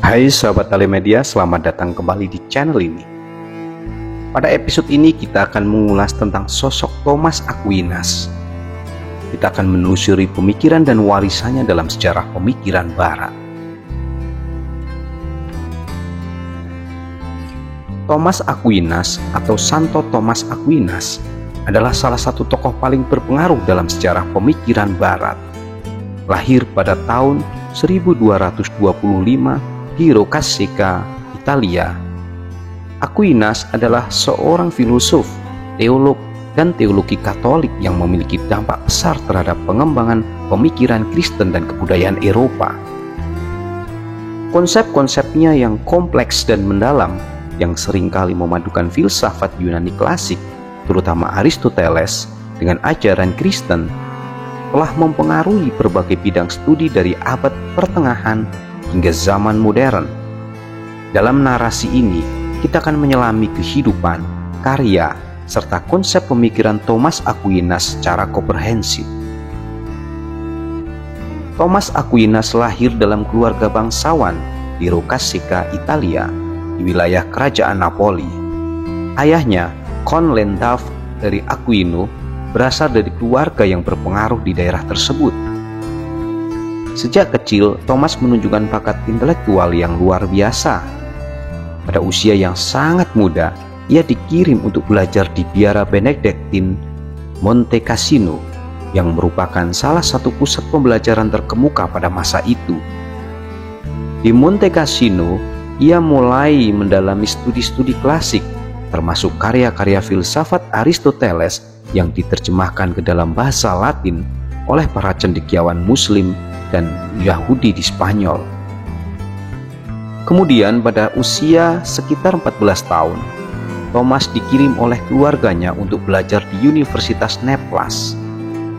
Hai sahabat Telemedia, selamat datang kembali di channel ini. Pada episode ini kita akan mengulas tentang sosok Thomas Aquinas. Kita akan menelusuri pemikiran dan warisannya dalam sejarah pemikiran Barat. Thomas Aquinas atau Santo Thomas Aquinas adalah salah satu tokoh paling berpengaruh dalam sejarah pemikiran Barat. Lahir pada tahun 1225 di Roccasecca, Italia. Aquinas adalah seorang filosof, teolog, dan teologi Katolik yang memiliki dampak besar terhadap pengembangan pemikiran Kristen dan kebudayaan Eropa. Konsep-konsepnya yang kompleks dan mendalam, yang seringkali memadukan filsafat Yunani klasik, terutama Aristoteles, dengan ajaran Kristen, telah mempengaruhi berbagai bidang studi dari abad pertengahan hingga zaman modern. Dalam narasi ini, kita akan menyelami kehidupan, karya, serta konsep pemikiran Thomas Aquinas secara komprehensif. Thomas Aquinas lahir dalam keluarga bangsawan di Roccasecca, Italia, di wilayah kerajaan Napoli. Ayahnya, Count Landulf dari Aquino, berasal dari keluarga yang berpengaruh di daerah tersebut. Sejak kecil, Thomas menunjukkan bakat intelektual yang luar biasa. Pada usia yang sangat muda, ia dikirim untuk belajar di Biara Benediktin Monte Cassino, yang merupakan salah satu pusat pembelajaran terkemuka pada masa itu. Di Monte Cassino, ia mulai mendalami studi-studi klasik, termasuk karya-karya filsafat Aristoteles yang diterjemahkan ke dalam bahasa Latin oleh para cendekiawan Muslim dan Yahudi di Spanyol. Kemudian pada usia sekitar 14 tahun, Thomas dikirim oleh keluarganya untuk belajar di Universitas Naples.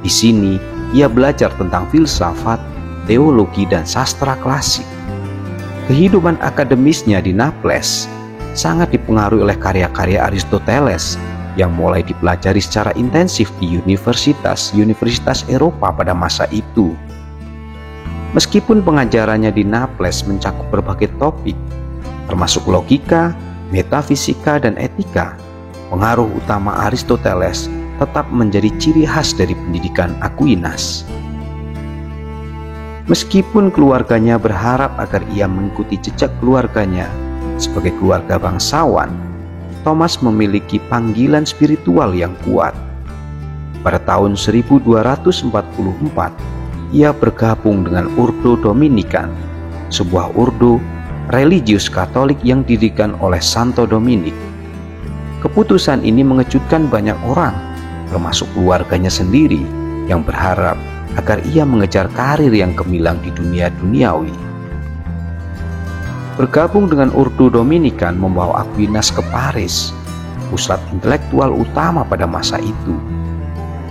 Di sini, ia belajar tentang filsafat, teologi, dan sastra klasik. Kehidupan akademisnya di Naples sangat dipengaruhi oleh karya-karya Aristoteles yang mulai dipelajari secara intensif di universitas Eropa pada masa itu. Meskipun pengajarannya di Naples mencakup berbagai topik, termasuk logika, metafisika, dan etika, pengaruh utama Aristoteles tetap menjadi ciri khas dari pendidikan Aquinas. Meskipun keluarganya berharap agar ia mengikuti jejak keluarganya sebagai keluarga bangsawan, Thomas memiliki panggilan spiritual yang kuat. Pada tahun 1244, ia bergabung dengan Ordo Dominican, sebuah ordo religius Katolik yang didirikan oleh Santo Dominik. Keputusan ini mengejutkan banyak orang, termasuk keluarganya sendiri, yang berharap agar ia mengejar karir yang gemilang di dunia duniawi. Bergabung dengan Ordo Dominican membawa Aquinas ke Paris, pusat intelektual utama pada masa itu.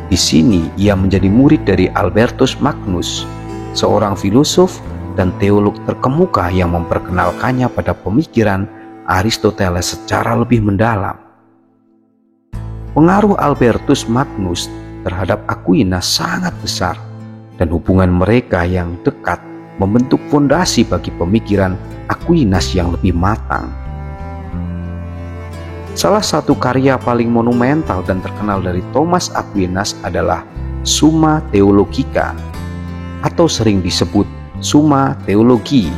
Di sini ia menjadi murid dari Albertus Magnus, seorang filosof dan teolog terkemuka yang memperkenalkannya pada pemikiran Aristoteles secara lebih mendalam. Pengaruh Albertus Magnus terhadap Aquinas sangat besar, dan hubungan mereka yang dekat membentuk fondasi bagi pemikiran Aquinas yang lebih matang. Salah satu karya paling monumental dan terkenal dari Thomas Aquinas adalah Summa Theologica, atau sering disebut Summa Theologiae.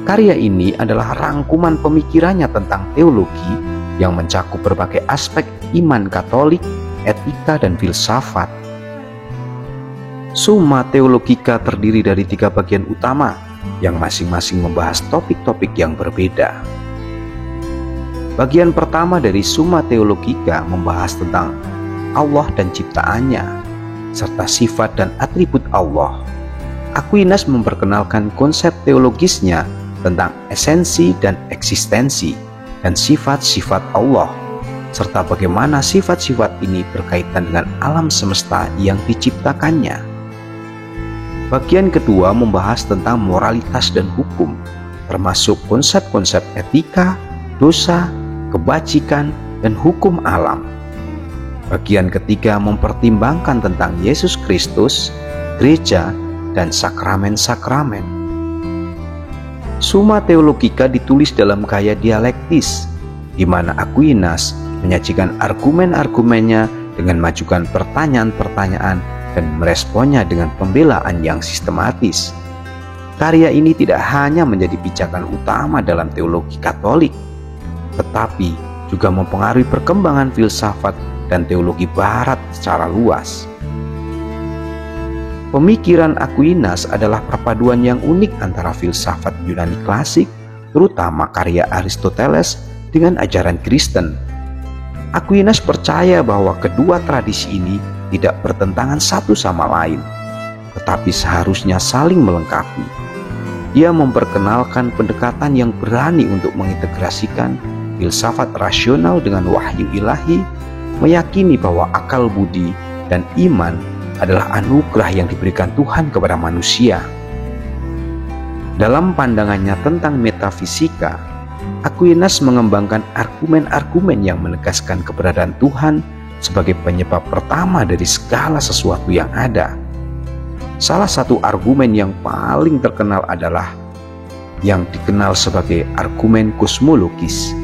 Karya ini adalah rangkuman pemikirannya tentang teologi yang mencakup berbagai aspek iman Katolik, etika, dan filsafat. Summa Theologica terdiri dari 3 bagian utama yang masing-masing membahas topik-topik yang berbeda. Bagian pertama dari Summa Theologica membahas tentang Allah dan ciptaannya, serta sifat dan atribut Allah. Aquinas memperkenalkan konsep teologisnya tentang esensi dan eksistensi dan sifat-sifat Allah, serta bagaimana sifat-sifat ini berkaitan dengan alam semesta yang diciptakannya. Bagian kedua membahas tentang moralitas dan hukum, termasuk konsep-konsep etika, dosa, kebajikan, dan hukum alam. Bagian ketiga mempertimbangkan tentang Yesus Kristus, gereja, dan sakramen-sakramen. Summa Theologica ditulis dalam gaya dialektis, di mana Aquinas menyajikan argumen-argumennya dengan mengajukan pertanyaan-pertanyaan dan meresponnya dengan pembelaan yang sistematis. Karya ini tidak hanya menjadi pijakan utama dalam teologi Katolik, tetapi juga mempengaruhi perkembangan filsafat dan teologi Barat secara luas. Pemikiran Aquinas adalah perpaduan yang unik antara filsafat Yunani klasik, terutama karya Aristoteles, dengan ajaran Kristen. Aquinas percaya bahwa kedua tradisi ini tidak bertentangan satu sama lain, tetapi seharusnya saling melengkapi. Dia memperkenalkan pendekatan yang berani untuk mengintegrasikan filsafat rasional dengan wahyu ilahi, meyakini bahwa akal budi dan iman adalah anugerah yang diberikan Tuhan kepada manusia. Dalam pandangannya tentang metafisika, Aquinas mengembangkan argumen-argumen yang menegaskan keberadaan Tuhan sebagai penyebab pertama dari segala sesuatu yang ada. Salah satu argumen yang paling terkenal adalah yang dikenal sebagai argumen kosmologis,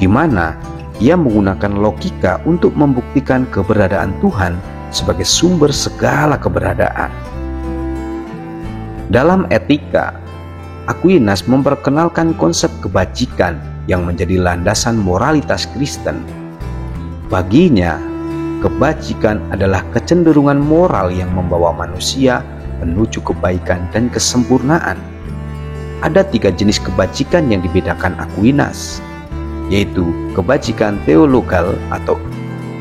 di mana ia menggunakan logika untuk membuktikan keberadaan Tuhan sebagai sumber segala keberadaan. Dalam etika, Aquinas memperkenalkan konsep kebajikan yang menjadi landasan moralitas Kristen. Baginya, kebajikan adalah kecenderungan moral yang membawa manusia menuju kebaikan dan kesempurnaan. Ada 3 jenis kebajikan yang dibedakan Aquinas, yaitu kebajikan teologal atau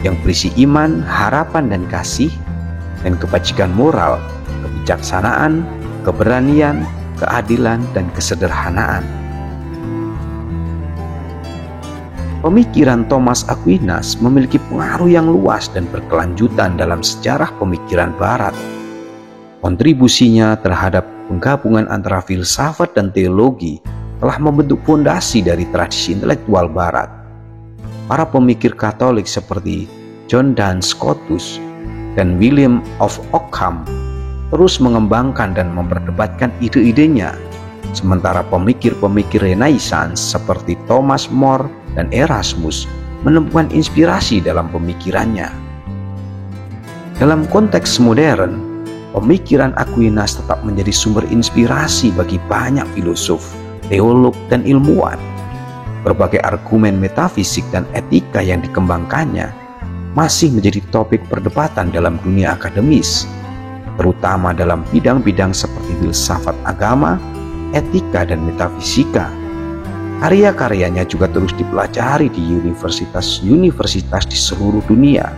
yang berisi iman, harapan, dan kasih, dan kebajikan moral, kebijaksanaan, keberanian, keadilan, dan kesederhanaan. Pemikiran Thomas Aquinas memiliki pengaruh yang luas dan berkelanjutan dalam sejarah pemikiran Barat. Kontribusinya terhadap penggabungan antara filsafat dan teologi telah membentuk fondasi dari tradisi intelektual Barat. Para pemikir Katolik seperti John Duns Scotus dan William of Ockham terus mengembangkan dan memperdebatkan ide-idenya, sementara pemikir-pemikir Renaissance seperti Thomas More dan Erasmus menemukan inspirasi dalam pemikirannya. Dalam konteks modern, pemikiran Aquinas tetap menjadi sumber inspirasi bagi banyak filosof, teolog, dan ilmuwan. Berbagai argumen metafisik dan etika yang dikembangkannya masih menjadi topik perdebatan dalam dunia akademis, terutama dalam bidang-bidang seperti filsafat agama, etika, dan metafisika. Karya-karyanya juga terus dipelajari di universitas-universitas di seluruh dunia.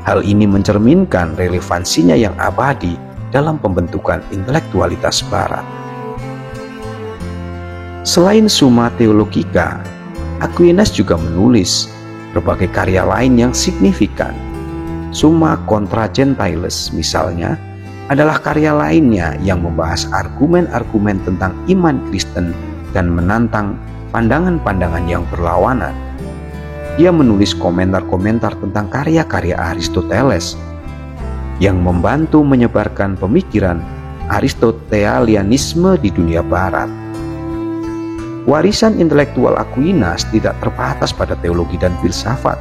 Hal ini mencerminkan relevansinya yang abadi dalam pembentukan intelektualitas Barat. Selain Summa Theologica, Aquinas juga menulis berbagai karya lain yang signifikan. Summa Contra Gentiles misalnya adalah karya lainnya yang membahas argumen-argumen tentang iman Kristen dan menantang pandangan-pandangan yang berlawanan. Dia menulis komentar-komentar tentang karya-karya Aristoteles yang membantu menyebarkan pemikiran Aristotelianisme di dunia Barat. Warisan intelektual Aquinas tidak terbatas pada teologi dan filsafat.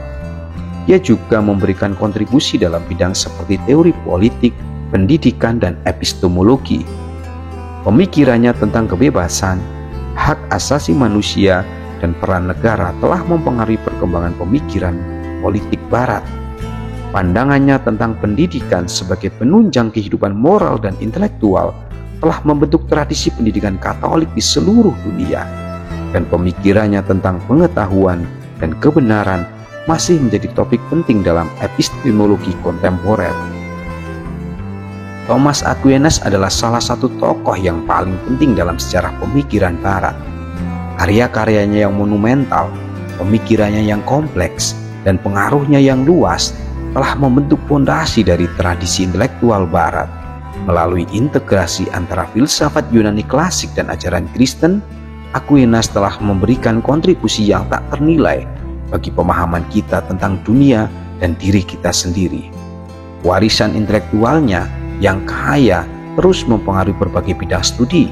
Dia juga memberikan kontribusi dalam bidang seperti teori politik, pendidikan, dan epistemologi. Pemikirannya tentang kebebasan, hak asasi manusia, dan peran negara telah mempengaruhi perkembangan pemikiran politik Barat. Pandangannya tentang pendidikan sebagai penunjang kehidupan moral dan intelektual telah membentuk tradisi pendidikan Katolik di seluruh dunia. Dan pemikirannya tentang pengetahuan dan kebenaran masih menjadi topik penting dalam epistemologi kontemporer. Thomas Aquinas adalah salah satu tokoh yang paling penting dalam sejarah pemikiran Barat. Karya-karyanya yang monumental, pemikirannya yang kompleks, dan pengaruhnya yang luas telah membentuk fondasi dari tradisi intelektual Barat. Melalui integrasi antara filsafat Yunani klasik dan ajaran Kristen, Aquinas telah memberikan kontribusi yang tak ternilai bagi pemahaman kita tentang dunia dan diri kita sendiri. Warisan intelektualnya yang kaya terus mempengaruhi berbagai bidang studi,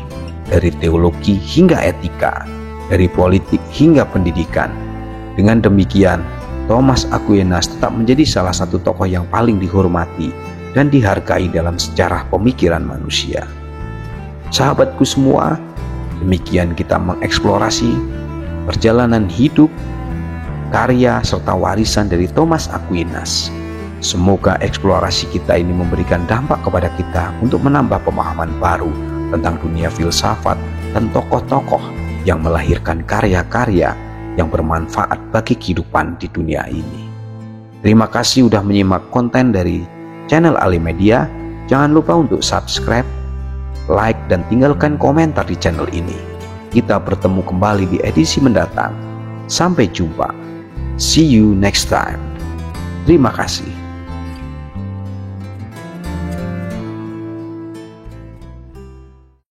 dari teologi hingga etika, dari politik hingga pendidikan. Dengan demikian, Thomas Aquinas tetap menjadi salah satu tokoh yang paling dihormati dan dihargai dalam sejarah pemikiran manusia. Sahabatku semua, demikian kita mengeksplorasi perjalanan hidup, karya, serta warisan dari Thomas Aquinas. Semoga eksplorasi kita ini memberikan dampak kepada kita untuk menambah pemahaman baru tentang dunia filsafat dan tokoh-tokoh yang melahirkan karya-karya yang bermanfaat bagi kehidupan di dunia ini. Terima kasih sudah menyimak konten dari channel Alimedia. Jangan lupa untuk subscribe, like, dan tinggalkan komentar di channel ini. Kita bertemu kembali di edisi mendatang. Sampai jumpa. See you next time. Terima kasih.